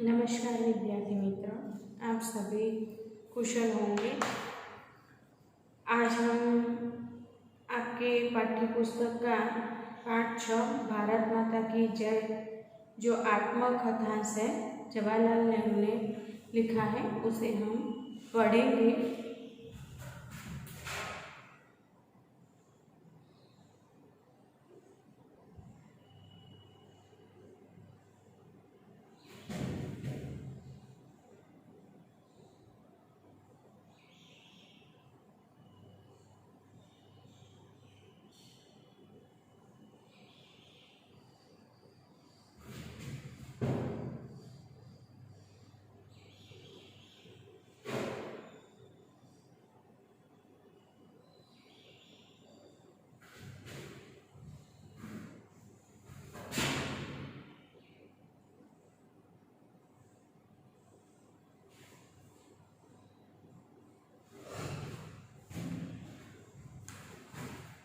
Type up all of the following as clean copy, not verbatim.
नमस्कार विद्यार्थी मित्रों, आप सभी कुशल होंगे। आज हम आपके पाठ्य पुस्तक का पाठ 6 भारत माता की जय जो आत्मकथांश है जवाहरलाल नेहरू ने लिखा है उसे हम पढ़ेंगे।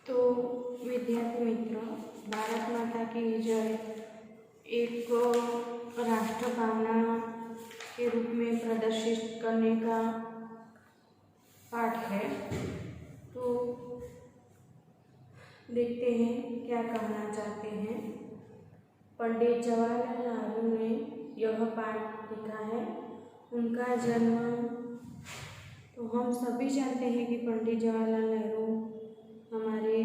तो विद्यार्थी मित्रों, भारत माता की जय एक राष्ट्र भावना के रूप में प्रदर्शित करने का पाठ है। तो देखते हैं क्या कहना चाहते हैं। पंडित जवाहरलाल नेहरू ने यह पाठ लिखा है। उनका जन्म तो हम सभी जानते हैं कि पंडित जवाहरलाल नेहरू हमारे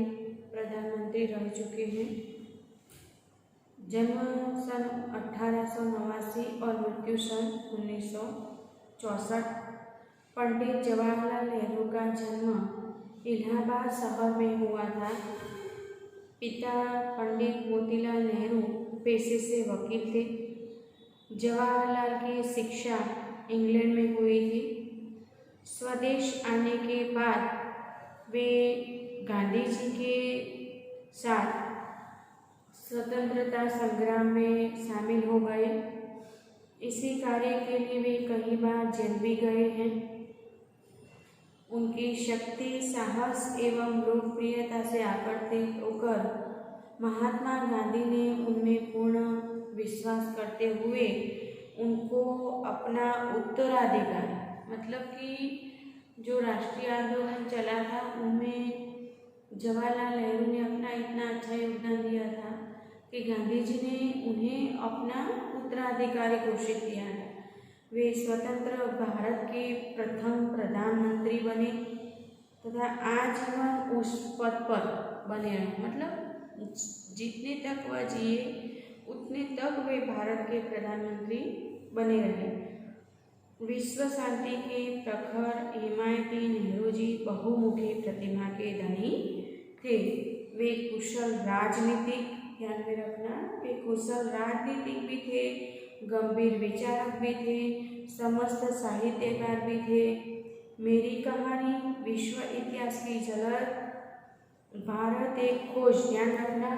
प्रधानमंत्री रह चुके हैं। जन्म सन 1889 और मृत्यु सन 1964। पंडित जवाहरलाल नेहरू का जन्म इलाहाबाद शहर में हुआ था। पिता पंडित मोतीलाल नेहरू पेशे से वकील थे। जवाहरलाल की शिक्षा इंग्लैंड में हुई थी। स्वदेश आने के बाद वे गांधी जी के साथ स्वतंत्रता संग्राम में शामिल हो गए। इसी कार्य के लिए वे कई बार जेल भी गए हैं। उनकी शक्ति, साहस एवं लोकप्रियता से आकर्षित होकर महात्मा गांधी ने उनमें पूर्ण विश्वास करते हुए उनको अपना उत्तराधिकारी, मतलब कि जो राष्ट्रीय आंदोलन चला था उनमें जवाहरलाल नेहरू ने अपना इतना अच्छा योगदान दिया था कि गांधी जी ने उन्हें अपना उत्तराधिकारी घोषित किया है। वे स्वतंत्र भारत के प्रथम प्रधानमंत्री बने तथा आजीवन उस पद पर बने रहे। मतलब जितने तक वह जिए उतने तक वे भारत के प्रधानमंत्री बने रहे। विश्व शांति के प्रखर हिमायती नेहरू जी बहुमुखी प्रतिभा के धनी थे। वे कुशल राजनीतिक, ध्यान में रखना, वे कुशल राजनीतिक भी थे, गंभीर विचारक भी थे, समस्त साहित्यकार भी थे। मेरी कहानी, विश्व इतिहास की झलक, भारत एक खोज, ध्यान रखना,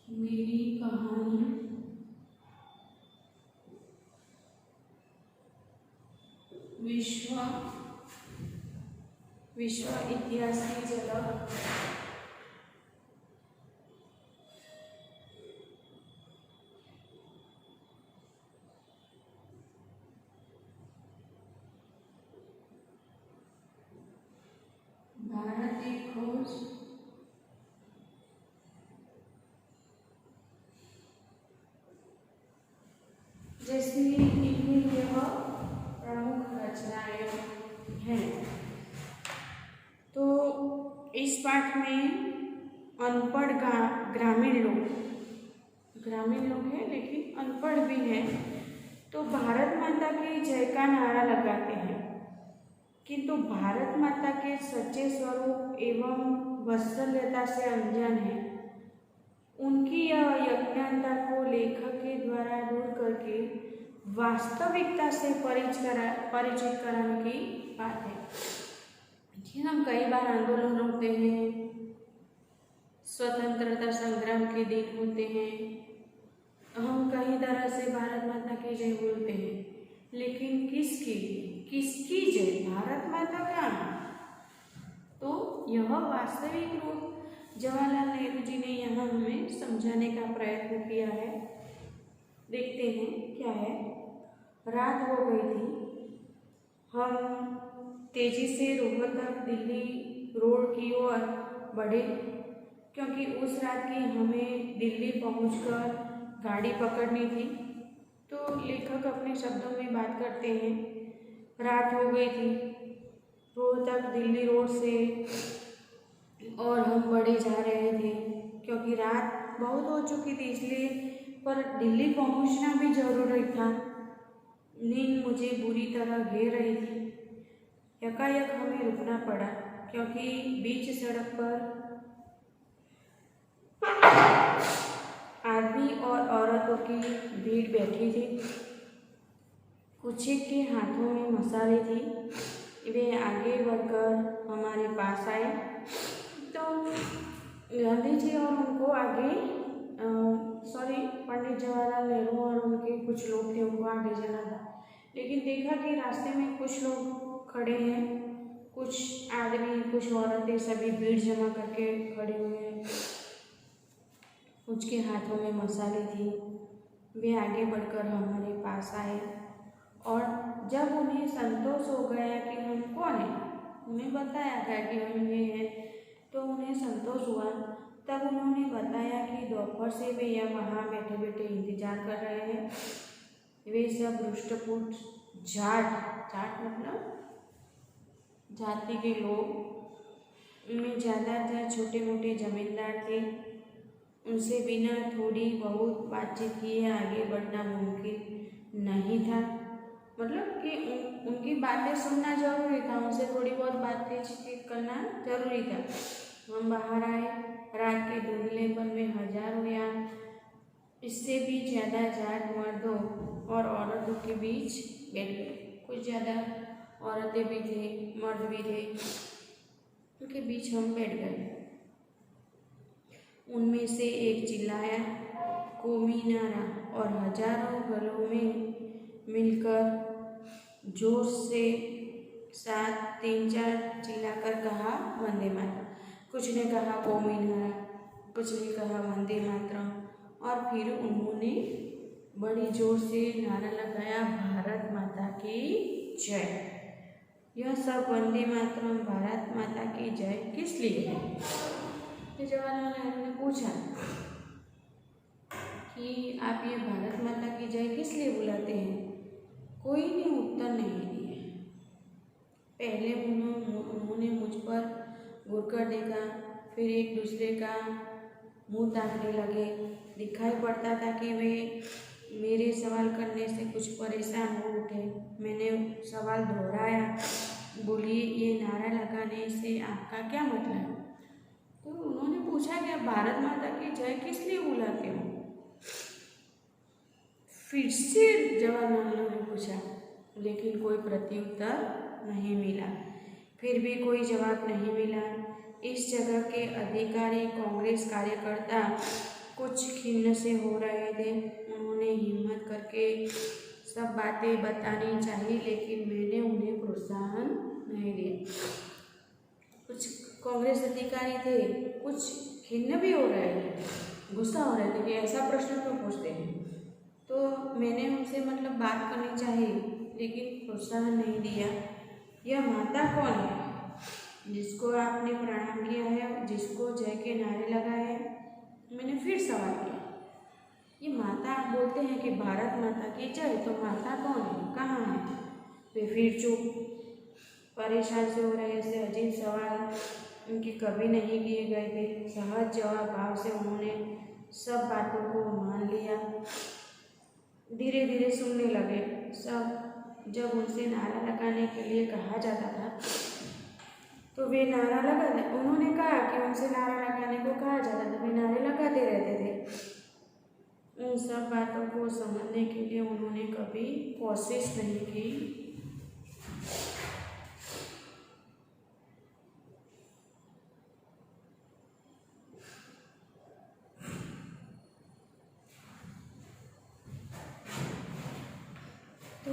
मेरी कहानी, विश्व इतिहास की झलक, भारत एक खोज, जैसी इनकी यह प्रमुख रचनाएं हैं। तो इस पाठ में अनपढ़ ग्रामीण लोग हैं लेकिन अनपढ़ भी हैं, तो भारत माता की जय का नारा लगाते हैं, किंतु भारत माता के सच्चे स्वरूप एवं वात्सल्यता से अनजान है। उनकी यह यज्ञानता को लेखक के द्वारा दूर करके वास्तविकता से परिचित कराने की बात है। हम कई बार आंदोलन होते हैं, स्वतंत्रता संग्राम के दिन होते हैं, हम कई तरह से भारत माता की जय बोलते हैं, लेकिन किसकी जय? भारत माता का। तो यह वास्तविक रूप जवाहरलाल नेहरू जी ने यहाँ हमें समझाने का प्रयत्न किया है। देखते हैं क्या है। रात हो गई थी। हम तेजी से रोहतक दिल्ली रोड की ओर बढ़े, क्योंकि उस रात की हमें दिल्ली पहुंचकर गाड़ी पकड़नी थी। तो लेखक अपने शब्दों में बात करते हैं। रात हो गई थी रोहतक दिल्ली रोड से, और हम बढ़े जा रहे थे, क्योंकि रात बहुत हो चुकी थी इसलिए, पर दिल्ली पहुंचना भी जरूरी था। नींद मुझे बुरी तरह घेर रही थी। यकायक हमें रुकना पड़ा, क्योंकि बीच सड़क पर आदमी और औरतों की भीड़ बैठी थी। कुछ के हाथों में मसाले थी। वे आगे बढ़कर हमारे पास आए, तो गांधी जी और उनको आगे पंडित जवाहरलाल नेहरू और उनके कुछ लोग थे, उनको आगे जाना था। लेकिन देखा कि रास्ते में कुछ लोग खड़े हैं, कुछ आदमी कुछ औरतें सभी भीड़ जमा करके खड़े हुए हैं। कुछ के हाथों में मसाले थी। वे आगे बढ़कर हमारे पास आए, और जब उन्हें संतोष हो गया कि हम कौन हैं, उन्हें बताया था कि हम ये हैं, तो उन्हें संतोष हुआ। तब उन्होंने बताया कि दोपहर से वे वहाँ बैठे बैठे इंतजार कर रहे हैं। वे सब रुष्टपुष्ट जाट मतलब जाति के लोग, उनमें ज़्यादातर छोटे मोटे जमींदार थे। उनसे बिना थोड़ी बहुत बातचीत किए आगे बढ़ना मुमकिन नहीं था। मतलब कि उनकी बातें सुनना जरूरी था, उनसे थोड़ी बहुत बातचीत करना जरूरी था। हम बाहर आए। रात के धुंधलेपन में हजारों या इससे भी ज़्यादा जाट मर्दों और औरतों के बीच बैठ गए। कुछ ज़्यादा औरतें भी थे, मर्द भी थे, उनके बीच हम बैठ गए। उनमें से एक चिल्लाया, कौमी नारा, और हजारों गलों में मिलकर जोर से 7 3 4 चिल्लाकर कहा, वंदे मातरम। कुछ ने कहा कौमी नारा, कुछ ने कहा वंदे मातरम, और फिर उन्होंने बड़ी जोर से नारा लगाया, भारत माता की जय। यह सब वंदे मातरम, भारत माता की जय किस लिए है? जवाहरलाल नेहरू ने पूछा कि आप ये भारत माता की जय किस लिए बुलाते हैं? कोई ने उत्तर नहीं दिया। पहले उन्होंने मुझ पर घूरकर देखा, फिर एक दूसरे का मुंह ताकने लगे। दिखाई पड़ता था कि वे मेरे सवाल करने से कुछ परेशान हो उठे। मैंने सवाल दोहराया, बोलिए ये नारा लगाने से आपका क्या मतलब? तो उन्होंने पूछा कि आप भारत माता की जय किस लिए बुलाते हो? फिर से जवाहरलाल नेहरू ने पूछा, लेकिन कोई प्रत्युत्तर नहीं मिला। फिर भी कोई जवाब नहीं मिला। इस जगह के अधिकारी कांग्रेस कार्यकर्ता कुछ खिन्न से हो रहे थे। उन्होंने हिम्मत करके सब बातें बतानी चाहिए, लेकिन मैंने उन्हें प्रोत्साहन नहीं दिया। कुछ कांग्रेस अधिकारी थे, कुछ खिन्न भी हो रहे थे, गुस्सा हो रहे थे कि ऐसा प्रश्न क्यों पूछते हैं। तो मैंने उनसे मतलब बात करनी चाहिए, लेकिन प्रोत्साहन नहीं दिया। यह माता कौन है जिसको आपने प्रणाम किया है, जिसको जय के नारे लगाए हैं? मैंने फिर सवाल किया, ये माता आप बोलते हैं कि भारत माता की जय, तो माता कौन है, कहाँ है? वे फिर चुप, परेशान से हो रहे। ऐसे अजीब सवाल उनके कभी नहीं किए गए थे। सहज जवाब भाव से उन्होंने सब बातों को मान लिया। धीरे धीरे सुनने लगे सब। जब उनसे नारा लगाने के लिए कहा जाता था तो वे नारा लगाते। उन्होंने कहा कि उनसे नारा लगाने को कहा जाता था, वे नारे लगाते रहते थे। उन सब बातों को समझने के लिए उन्होंने कभी कोशिश नहीं की। तो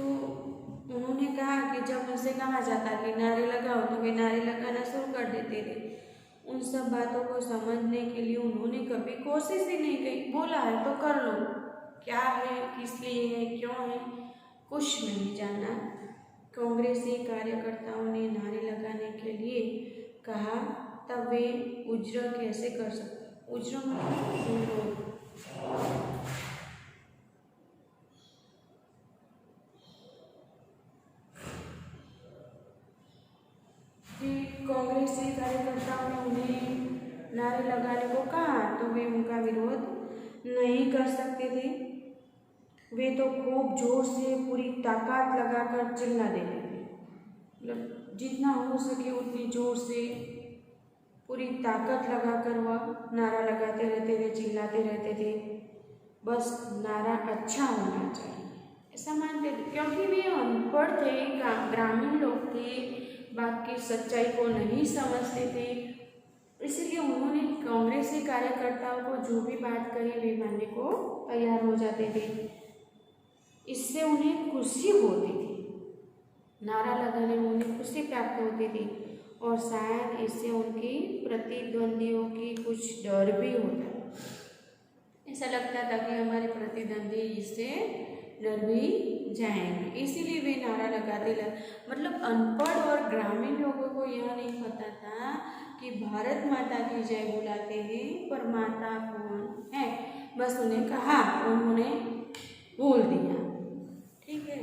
उन्होंने कहा कि जब उनसे कहा जाता कि नारे लगाओ तो वे नारे लगाना शुरू कर देते थे। उन सब बातों को समझने के लिए उन्होंने कभी कोशिश ही नहीं की। बोला है तो कर लो, क्या है, किस लिए है, क्यों है, कुछ नहीं जाना। कांग्रेसी कार्यकर्ताओं ने नारे लगाने के लिए कहा, तब वे उज्र कैसे कर सकते। उज्र मतलब विरोध। कांग्रेसी कार्यकर्ताओं ने उन्हें नारे लगाने को कहा तो वे उनका विरोध नहीं कर सकते थे। वे तो खूब जोर से पूरी ताकत लगाकर चिल्ला देते थे, मतलब जितना हो सके उतनी जोर से पूरी ताकत लगाकर वह नारा लगाते रहते थे, चिल्लाते रहते थे। बस नारा अच्छा होना चाहिए ऐसा मानते थे, क्योंकि वे अनपढ़ थे, ग्रामीण लोग थे, बात की सच्चाई को नहीं समझते थे। इसलिए उन्होंने कांग्रेसी कार्यकर्ताओं को जो भी बात कही वे मानने को तैयार हो जाते थे। इससे उन्हें खुशी होती थी, नारा लगाने में उन्हें खुशी प्राप्त होती थी और शायद इससे उनकी प्रतिद्वंदियों की कुछ डर भी होता। ऐसा लगता था कि हमारे प्रतिद्वंदी इससे डर भी जाएंगे, इसीलिए वे नारा लगाते मतलब अनपढ़ और ग्रामीण लोगों को यह नहीं पता था कि भारत माता की जय बुलाते हैं पर माता कौन है, बस उन्हें कहा, उन्होंने बोल दिया। ठीक है।